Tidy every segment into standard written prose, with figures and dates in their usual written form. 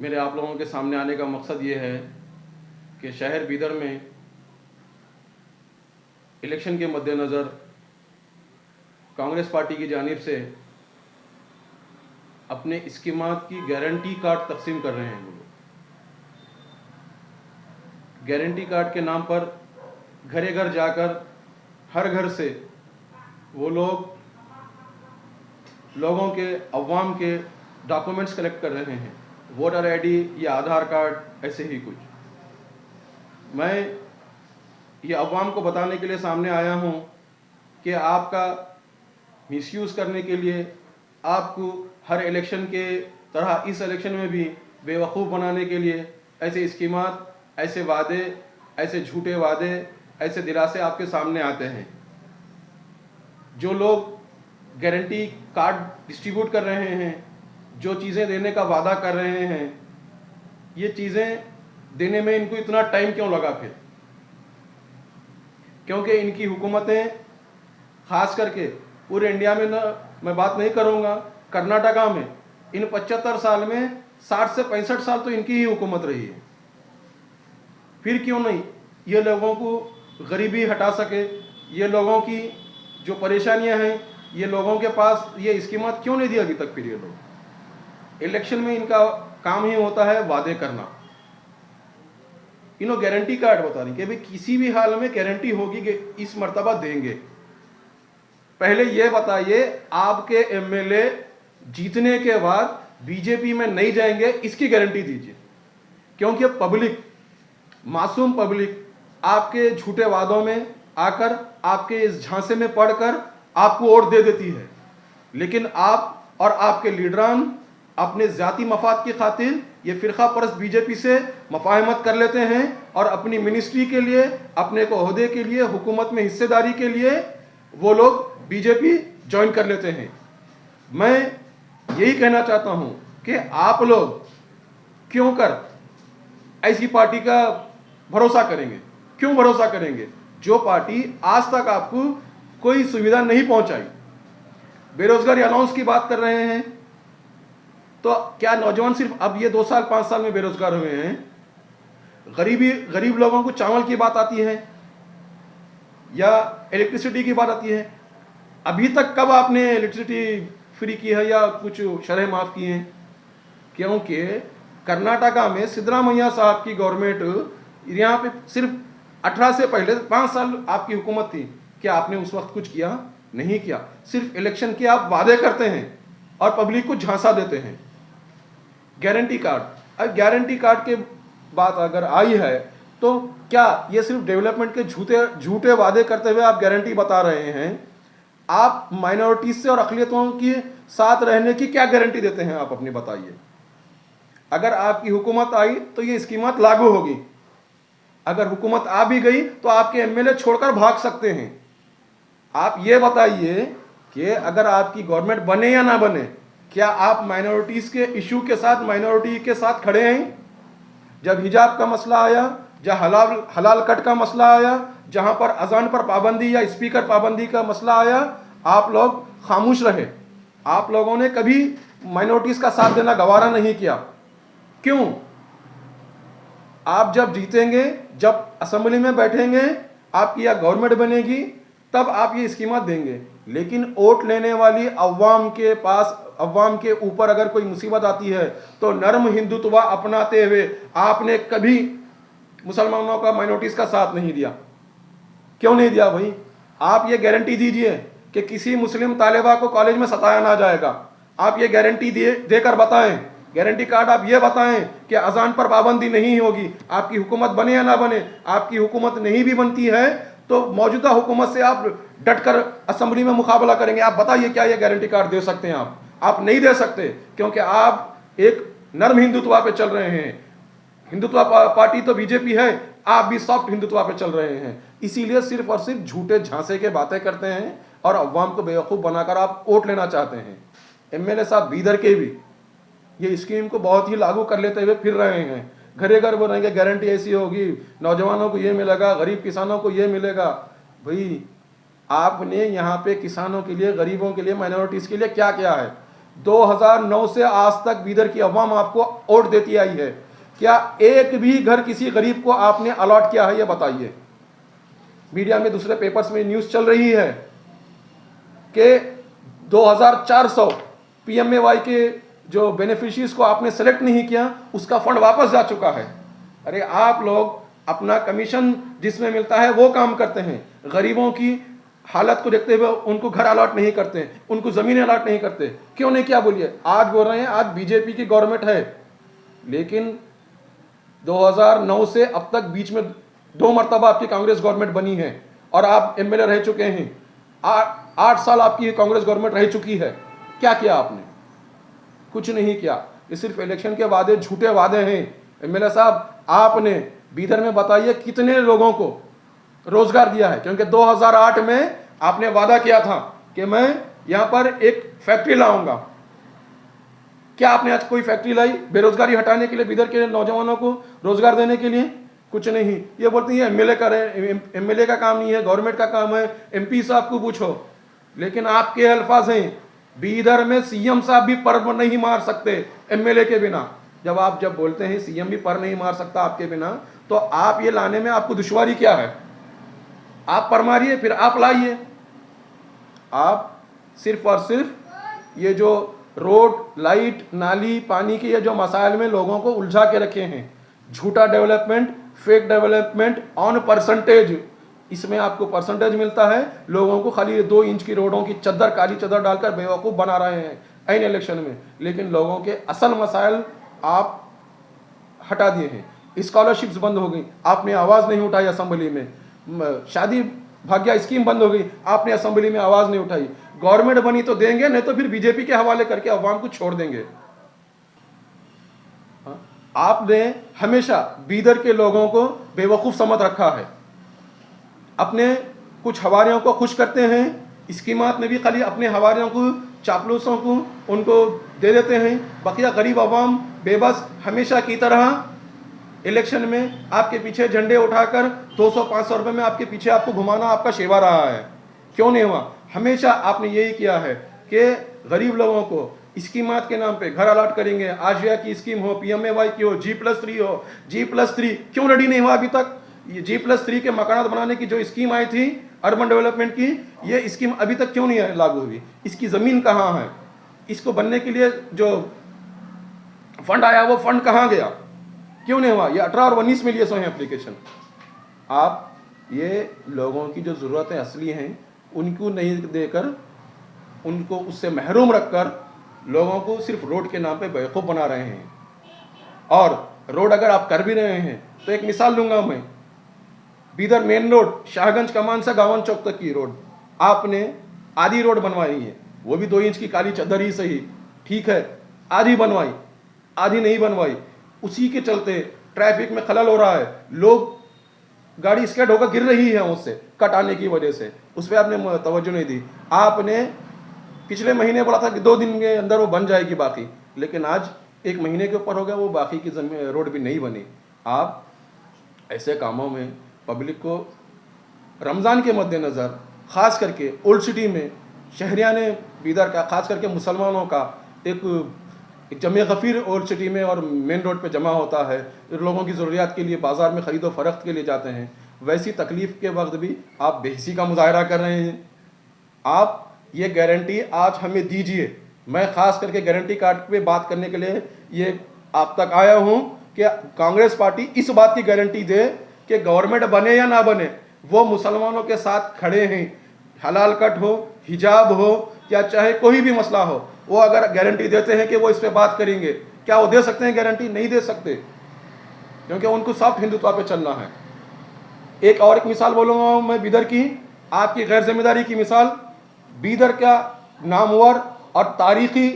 मेरे आप लोगों के सामने आने का मकसद ये है कि शहर बीदर में इलेक्शन के मद्देनज़र कांग्रेस पार्टी की जानिब से अपने स्कीमात की गारंटी कार्ड तकसीम कर रहे हैं। वो लोग गारंटी कार्ड के नाम पर घरे घर जाकर हर घर से वो लोगों के अवाम के डॉक्यूमेंट्स कलेक्ट कर रहे हैं, वोटर आईडी या आधार कार्ड, ऐसे ही कुछ। मैं ये अवाम को बताने के लिए सामने आया हूँ कि आपका मिसयूज़ करने के लिए, आपको हर इलेक्शन के तरह इस इलेक्शन में भी बेवकूफ़ बनाने के लिए ऐसे स्कीमात, ऐसे वादे, ऐसे झूठे वादे, ऐसे दिलासे आपके सामने आते हैं। जो लोग गारंटी कार्ड डिस्ट्रीब्यूट कर रहे हैं, जो चीज़ें देने का वादा कर रहे हैं, ये चीज़ें देने में इनको इतना टाइम क्यों लगा फिर? क्योंकि इनकी हुकूमतें ख़ास करके पूरे इंडिया में, ना मैं बात नहीं करूँगा, कर्नाटका में इन 75 साल में 60 से 65 साल तो इनकी ही हुकूमत रही है। फिर क्यों नहीं ये लोगों को गरीबी हटा सके, ये लोगों की जो परेशानियां हैं, ये लोगों के पास ये स्कीमात क्यों नहीं दी अभी तक? फिर ये लोग इलेक्शन में इनका काम ही होता है वादे करना। इन्हों गारंटी कार्ड बता रही कि भाई किसी भी हाल में गारंटी होगी कि इस मर्तबा देंगे। पहले ये बताइए, आपके एमएलए जीतने के बाद बीजेपी में नहीं जाएंगे, इसकी गारंटी दीजिए। क्योंकि पब्लिक, मासूम पब्लिक आपके झूठे वादों में आकर, आपके इस झांसे में पड़कर आपको वोट दे देती है। लेकिन आप और आपके लीडरान अपने ज़ाती मफाद की खातिर ये फ़िरका परस्त बीजेपी से मुफाहमत कर लेते हैं और अपनी मिनिस्ट्री के लिए, अपने को ओहदे के लिए, हुकूमत में हिस्सेदारी के लिए वो लोग बीजेपी ज्वाइन कर लेते हैं। मैं यही कहना चाहता हूं कि आप लोग क्यों कर ऐसी पार्टी का भरोसा करेंगे? क्यों भरोसा करेंगे जो पार्टी आज तक आपको कोई सुविधा नहीं पहुंचाई? बेरोजगारी अलाउंस की बात कर रहे हैं, तो क्या नौजवान सिर्फ अब ये 2 साल 5 साल में बेरोजगार हुए हैं? गरीब लोगों को चावल की बात आती है या इलेक्ट्रिसिटी की बात आती है? अभी तक कब आपने इलेक्ट्रिसिटी फ्री की है या कुछ शरह माफ़ की हैं? क्योंकि कर्नाटका में सिद्धरामैया साहब की गवर्नमेंट यहाँ पे सिर्फ 18 से पहले 5 साल आपकी हुकूमत थी। क्या आपने उस वक्त कुछ किया? नहीं किया। सिर्फ इलेक्शन के आप वादे करते हैं और पब्लिक को झांसा देते हैं। गारंटी कार्ड, अब गारंटी कार्ड के बात अगर आई है तो क्या ये सिर्फ डेवलपमेंट के झूठे वादे करते हुए आप गारंटी बता रहे हैं? आप माइनॉरिटीज से और अक़लियतों के साथ रहने की क्या गारंटी देते हैं आप? अपनी बताइए। अगर आपकी हुकूमत आई तो ये स्कीमात लागू होगी, अगर हुकूमत आ भी गई तो आपके एमएलए छोड़कर भाग सकते हैं। आप ये बताइए कि अगर आपकी गवर्नमेंट बने या ना बने, क्या आप माइनॉरिटीज के इशू के साथ, माइनॉरिटी के साथ खड़े हैं? जब हिजाब का मसला आया, जब हलाल कट का मसला आया, जहां पर अजान पर पाबंदी या स्पीकर पाबंदी का मसला आया, आप लोग खामोश रहे। आप लोगों ने कभी माइनॉरिटीज का साथ देना गवारा नहीं किया। क्यों? आप जब जीतेंगे, जब असेंबली में बैठेंगे, आपकी या गवर्नमेंट बनेगी, तब आप ये स्कीमात देंगे। लेकिन वोट लेने वाली अवाम के पास, अवाम के ऊपर अगर कोई मुसीबत आती है तो नर्म हिंदुत्व अपनाते हुए आपने कभी मुसलमानों का, माइनॉरिटीज का साथ नहीं दिया। क्यों नहीं दिया भाई? आप ये गारंटी दीजिए कि किसी मुस्लिम तालिबा को कॉलेज में सताया ना जाएगा। आप ये गारंटी देकर बताएं, गारंटी कार्ड आप ये बताएं कि अजान पर पाबंदी नहीं होगी। आपकी हुकूमत बने या ना बने, आपकी हुकूमत नहीं भी बनती है तो मौजूदा हुकूमत से आप डटकर असेंबली में मुकाबला करेंगे। आप बताइए क्या ये गारंटी कार्ड दे सकते हैं आप नहीं दे सकते, क्योंकि आप एक नर्म हिंदुत्व पे चल रहे हैं। हिंदुत्व पार्टी तो बीजेपी है, आप भी सॉफ्ट हिंदुत्व पे चल रहे हैं। इसीलिए सिर्फ और सिर्फ झूठे झांसे के बातें करते हैं और अवाम को बेवकूफ़ बनाकर आप वोट लेना चाहते हैं। एमएलए साहब बीदर के भी ये स्कीम को बहुत ही लागू कर लेते हुए फिर रहे हैं। घरे घर बोल रहे हैं कि गारंटी ऐसी होगी, नौजवानों को ये मिलेगा, गरीब किसानों को ये मिलेगा। भाई आपने यहाँ पे किसानों के लिए, गरीबों के लिए, माइनॉरिटीज़ के लिए क्या किया है? 2009 से आज तक बीदर की अवाम आपको वोट देती आई है। क्या एक भी घर किसी गरीब को आपने अलॉट किया है, ये बताइए। मीडिया में, दूसरे पेपर्स में न्यूज़ चल रही है कि 2400 PMAY के जो बेनिफिशियरीज को आपने सेलेक्ट नहीं किया, उसका फंड वापस जा चुका है। अरे आप लोग अपना कमीशन जिसमें मिलता है वो काम करते हैं, गरीबों की हालत को देखते हुए उनको घर अलॉट नहीं करते, उनको ज़मीन अलॉट नहीं करते। क्यों नहीं किया बोलिए? आज बोल रहे हैं आज बीजेपी की गवर्नमेंट है, लेकिन 2009 से अब तक बीच में 2 मरतबा आपकी कांग्रेस गवर्नमेंट बनी है और आप MLA रह चुके हैं। 8 साल आपकी कांग्रेस गवर्नमेंट रह चुकी है। क्या किया आपने? कुछ नहीं किया। ये सिर्फ इलेक्शन के वादे, झूठे वादे हैं। MLA साहब, आपने बीदर में बताइए कितने लोगों को रोजगार दिया है? क्योंकि 2008 में आपने वादा किया था कि मैं यहां पर एक फैक्ट्री लाऊंगा। क्या आपने आज कोई फैक्ट्री लाई बेरोजगारी हटाने के लिए, बीदर के नौजवानों को रोजगार देने के लिए? कुछ नहीं। ये बोलते हैं MLA का काम नहीं है, गवर्नमेंट का काम है, MP साहब को पूछो। लेकिन आपके अल्फाज हैं, बीदर में CM साहब भी पर नहीं मार सकते MLA के बिना। जब बोलते हैं CM भी पर नहीं मार सकता आपके बिना, तो आप ये लाने में आपको दुश्वारी क्या है? आप पर मारिए, फिर आप लाइए। आप सिर्फ और सिर्फ ये जो रोड, लाइट, नाली, पानी के ये जो मसाइल में लोगों को उलझा के रखे हैं, झूठा development, fake development on percentage, इसमें आपको परसेंटेज मिलता है। लोगों को खाली 2 इंच की रोडों की चद्दर, काली चद्दर डालकर बेवकूफ़ बना रहे हैं ऐन इलेक्शन में, लेकिन लोगों के असल मसाइल आप हटा दिए हैं। स्कॉलरशिप्स बंद हो गई, आपने आवाज़ नहीं उठाई असेंबली में। शादी भाग्य स्कीम बंद हो गई, आपने असेंबली में आवाज़ नहीं उठाई। गवर्नमेंट बनी तो देंगे, नहीं तो फिर बीजेपी के हवाले करके अवाम को छोड़ देंगे। आपने हमेशा बीदर के लोगों को बेवकूफ़ समझ रखा है। अपने कुछ हवारियों को खुश करते हैं, स्कीमात में भी खाली अपने हवारियों को, चापलूसों को उनको दे देते हैं। बकिया गरीब अवाम बेबस हमेशा की तरह इलेक्शन में आपके पीछे झंडे उठाकर 200-500 रुपये में आपके पीछे आपको घुमाना आपका शेवा रहा है। क्यों नहीं हुआ? हमेशा आपने यही किया है कि गरीब लोगों को स्कीमात के नाम पे घर अलॉट करेंगे। आशिया की स्कीम हो, PMAY की हो, G+3 हो। G+3 क्यों रेडी नहीं हुआ अभी तक? ये G+3 के मकानात बनाने की जो स्कीम आई थी अर्बन डेवलपमेंट की, ये स्कीम अभी तक क्यों नहीं लागू हुई? इसकी ज़मीन कहाँ है? इसको बनने के लिए जो फंड आया वो फंड कहाँ गया? क्यों नहीं हुआ? ये 18 और 19 में लिए सो हैं एप्लीकेशन। आप ये लोगों की जो ज़रूरतें असली हैं उनको नहीं देकर, उनको उससे महरूम रखकर लोगों को सिर्फ रोड के नाम पे बेवकूफ़ बना रहे हैं। और रोड अगर आप कर भी रहे हैं तो एक मिसाल लूँगा मैं, बीदर मेन रोड शाहगंज कमान से गावन चौक तक की रोड आपने आधी रोड बनवाई है, वो भी 2 इंच की काली चद्दर ही सही, ठीक है, आधी बनवाई, आधी नहीं बनवाई। उसी के चलते ट्रैफिक में खलल हो रहा है, लोग गाड़ी स्केट होकर गिर रही है उससे कट आने की वजह से, उस पर आपने तवज्जो नहीं दी। आपने पिछले महीने बोला था कि 2 दिन के अंदर वो बन जाएगी बाकी, लेकिन आज 1 महीने के ऊपर हो गया, वो बाकी की जमीन रोड भी नहीं बनी। आप ऐसे कामों में पब्लिक को रमज़ान के मद्देनज़र ख़ास करके ओल्ड सिटी में शहरियान बीदर का, ख़ास करके मुसलमानों का एक जमे गफ़ीर ओल्ड सिटी में और मेन रोड पे जमा होता है, लोगों की ज़रूरियात के लिए बाज़ार में ख़रीदो फ़रोख्त के लिए जाते हैं, वैसी तकलीफ़ के वक्त भी आप बेहिसी का मुजाहरा कर रहे हैं। आप ये गारंटी आज हमें दीजिए। मैं ख़ास करके गारंटी कार्ड पे बात करने के लिए ये आप तक आया हूँ कि कांग्रेस पार्टी इस बात की गारंटी दे कि गवर्नमेंट बने या ना बने, वो मुसलमानों के साथ खड़े हैं। हलाल कट हो, हिजाब हो, या चाहे कोई भी मसला हो, वो अगर गारंटी देते हैं कि वो इस पर बात करेंगे। क्या वो दे सकते हैं गारंटी? नहीं दे सकते, क्योंकि उनको सॉफ्ट हिंदुत्व पे चलना है। एक मिसाल बोलूँगा मैं बीदर की, आपकी गैर जिम्मेदारी की मिसाल। बीदर का नामवर और तारीख़ी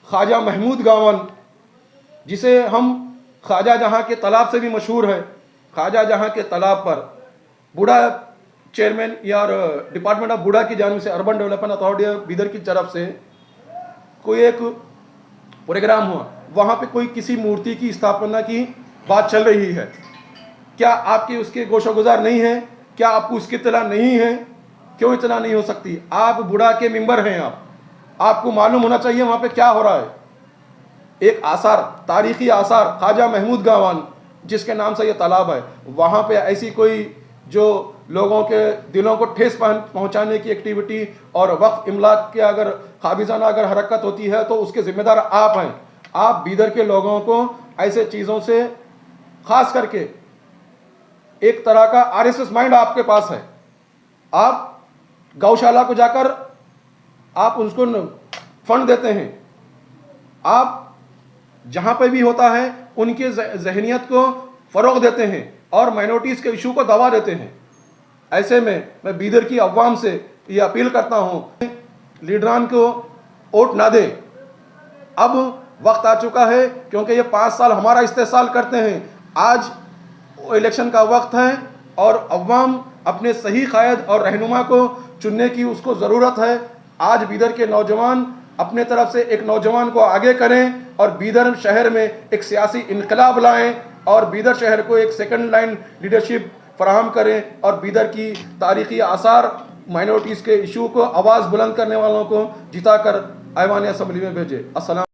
ख्वाजा महमूद गावन, जिसे हम ख्वाजा जहाँ के तालाब से भी मशहूर है, ख्वाजा जहाँ के तालाब पर बूढ़ा चेयरमैन या डिपार्टमेंट ऑफ बूढ़ा की जानिब से, अर्बन डेवलपमेंट अथॉरिटी बीदर की तरफ से कोई एक प्रोग्राम हुआ, वहाँ पे कोई किसी मूर्ति की स्थापना की बात चल रही है। क्या आपकी उसके गोशोगुजार नहीं है? क्या आपको उसकी इत्तला नहीं है? क्यों इतना नहीं हो सकती? आप बूढ़ा के मेंबर हैं, आपको मालूम होना चाहिए वहाँ पे क्या हो रहा है। एक आसार, तारीखी आसार, ख्वाजा महमूद गावान जिसके नाम से ये तालाब है, वहाँ पे ऐसी कोई जो लोगों के दिलों को ठेस पहुँचाने की एक्टिविटी और वक्फ इमलाक के अगर काबिजाना अगर हरकत होती है तो उसके जिम्मेदार आप हैं। आप बीदर के लोगों को ऐसे चीज़ों से, खास करके एक तरह का आरएसएस माइंड आपके पास है। आप गौशाला को जाकर आप उसको फंड देते हैं, आप जहां पे भी होता है उनके जहनियत को फरोग देते हैं और माइनॉरिटीज़ के इशू को दबा देते हैं। ऐसे में मैं बीदर की अवाम से ये अपील करता हूं, लीडरान को वोट ना दें। अब वक्त आ चुका है, क्योंकि ये 5 साल हमारा इस्तेसाल करते हैं। आज इलेक्शन का वक्त है और अवाम अपने सही कायद और रहनुमा को चुनने की उसको ज़रूरत है। आज बीदर के नौजवान अपने तरफ से एक नौजवान को आगे करें और बीदर शहर में एक सियासी इनकलाब लाएं और बीदर शहर को एक सेकंड लाइन लीडरशिप फराहम करें और बीदर की तारीखी आसार, माइनॉरिटीज़ के इशू को आवाज़ बुलंद करने वालों को जिताकर ऐवान असम्बली में भेजें। अस्सलाम।